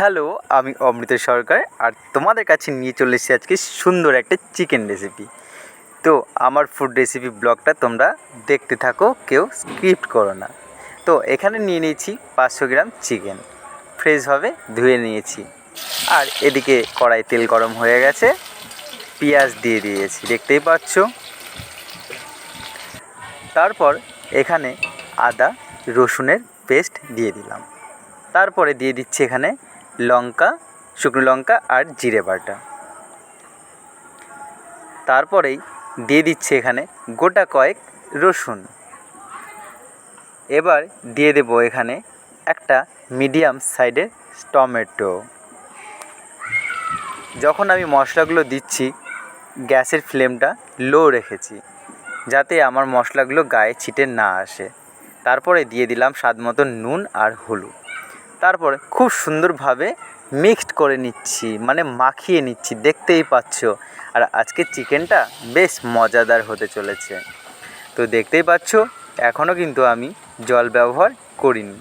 Hello, আমি অমৃত সরকার আর তোমাদের কাছে নিয়ে চলে এসেছি আজকে সুন্দর একটা চিকেন রেসিপি। তো আমার ফুড রেসিপি ব্লগটা তোমরা দেখতে থাকো, কেউ স্কিপ করো না। তো এখানে নিয়ে নিয়েছি 500 গ্রাম চিকেন, ফ্রেশভাবে ধুয়ে নিয়েছি। আর এদিকে কড়াই তেল গরম হয়ে গেছে, পেঁয়াজ দিয়ে দিয়েছি দেখতেই পাচ্ছ। তারপর এখানে আদা রসুনের পেস্ট দিয়ে দিলাম। তারপরে দিয়ে দিচ্ছি এখানে লঙ্কা, শুকনো লঙ্কা আর জিরে বাটা। তারপরেই দিয়ে দিচ্ছি এখানে গোটা কয়েক রসুন। এবার দিয়ে দেবো এখানে একটা মিডিয়াম সাইজের টমেটো। যখন আমি মশলাগুলো দিচ্ছি গ্যাসের ফ্লেমটা লো রেখেছি, যাতে আমার মশলাগুলো গায়ে ছিটে না আসে। তারপরে দিয়ে দিলাম স্বাদ মতো নুন আর হলুদ। তারপরে খুব সুন্দরভাবে মিক্সড করে নিচ্ছি, মানে মাখিয়ে নিচ্ছি, দেখতেই পাচ্ছ। আর আজকে চিকেনটা বেশ মজাদার হতে চলেছে। তো দেখতেই পাচ্ছ এখনও কিন্তু আমি জল ব্যবহার করিনি।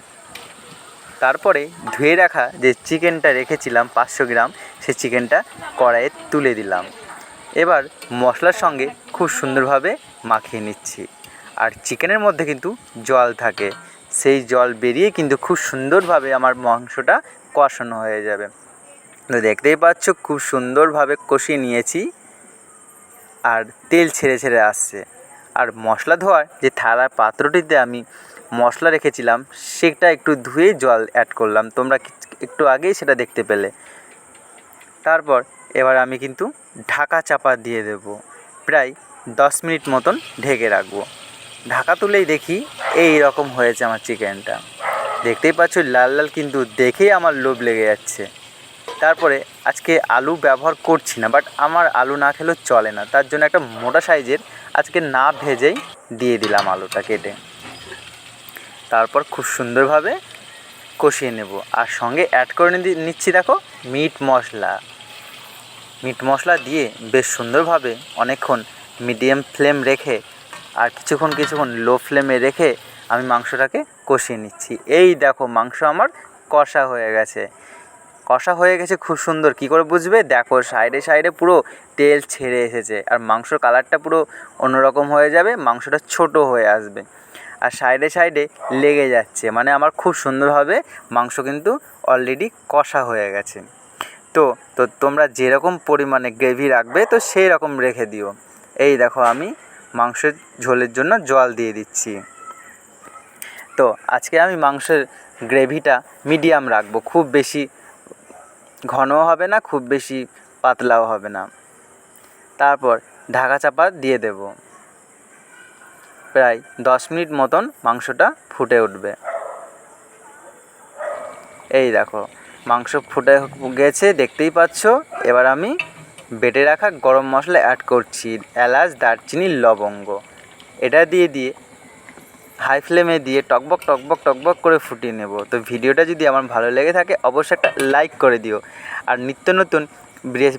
তারপরে ধুয়ে রাখা যে চিকেনটা রেখেছিলাম 500 গ্রাম, সেই চিকেনটা কড়াইয়ে তুলে দিলাম। এবার মশলার সঙ্গে খুব সুন্দরভাবে মাখিয়ে নিচ্ছি। আর চিকেনের মধ্যে কিন্তু জল থাকে, সেই জল বেরিয়ে কিন্তু খুব সুন্দরভাবে আমার মাংসটা কষানো হয়ে যাবে। তো দেখতেই পাচ্ছ খুব সুন্দরভাবে কষিয়ে নিয়েছি আর তেল ছেড়ে ছেড়ে আসছে। আর মশলা ধোয়ার যে থালার পাত্রটিতে আমি মশলা রেখেছিলাম সেটা একটু ধুয়ে জল অ্যাড করলাম, তোমরা একটু আগেই সেটা দেখতে পেলে। তারপর এবার আমি কিন্তু ঢাকা চাপা দিয়ে দেব, প্রায় 10 মিনিট মতন ঢেকে রাখবো। ঢাকা তুলেই দেখি এই রকম হয়েছে আমার চিকেনটা। দেখতেই পাচ্ছ লাল লাল, কিন্তু দেখেই আমার লোভ লেগে যাচ্ছে। তারপরে আজকে আলু ব্যবহার করছি না, বাট আমার আলু না খেলেও চলে না, তার জন্য একটা মোটা সাইজের আজকে না ভেজেই দিয়ে দিলাম আলুটা কেটে। তারপর খুব সুন্দরভাবে কষিয়ে নেব। আর সঙ্গে অ্যাড করে নিচ্ছি দেখো মিট মশলা দিয়ে বেশ সুন্দরভাবে অনেকক্ষণ মিডিয়াম ফ্লেম রেখে আর কিছুক্ষণ লো ফ্লেমে রেখে আমি মাংসটাকে কষিয়ে নিচ্ছি। এই দেখো মাংস আমার কষা হয়ে গেছে খুব সুন্দর। কী করে বুঝবে? দেখো সাইডে সাইডে পুরো তেল ছেড়ে এসেছে আর মাংসর কালারটা পুরো অন্যরকম হয়ে যাবে, মাংসটা ছোট হয়ে আসবে আর সাইডে সাইডে লেগে যাচ্ছে, মানে আমার খুব সুন্দরভাবে মাংস কিন্তু অলরেডি কষা হয়ে গেছে। তো তোমরা যেরকম পরিমাণে গ্রেভি রাখবে তো সেই রকম রেখে দিও। এই দেখো আমি মাংসের ঝোলের জন্য জল দিয়ে দিচ্ছি। তো আজকে আমি মাংসের গ্রেভিটা মিডিয়াম রাখবো, খুব বেশি ঘনও হবে না, খুব বেশি পাতলাও হবে না। তারপর ঢাকা চাপা দিয়ে দেব, প্রায় 10 মিনিট মতন মাংসটা ফুটে উঠবে। এই দেখো মাংস ফুটে গেছে দেখতেই পাচ্ছ। এবার আমি বেটে রাখা গরম মশলা অ্যাড করছি, এলাচ, দারচিনি, লবঙ্গ। এটা দিয়ে হাই ফ্লেমে দিয়ে টকবক করে ফুটিয়ে নেব। তো ভিডিওটা যদি আমার ভালো লেগে থাকে অবশ্যই একটা লাইক করে দিও। আর নিত্য নতুন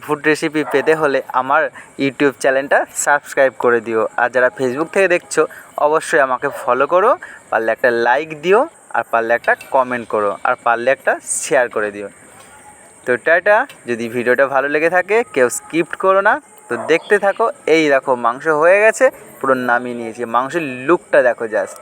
ফুড রেসিপি পেতে হলে আমার ইউটিউব চ্যানেলটা সাবস্ক্রাইব করে দিও। আর যারা ফেসবুক থেকে দেখছো অবশ্যই আমাকে ফলো করো, পারলে একটা লাইক দিও, আর পারলে একটা কমেন্ট করো, আর পারলে একটা শেয়ার করে দিও। তো টাটা। যদি ভিডিওটা ভালো লেগে থাকে কেউ স্কিপ করো না, তো দেখতে থাকো। এই দেখো মাংস হয়ে গেছে, পুরো নামিয়ে নিয়েছি। মাংসের লুকটা দেখো জাস্ট।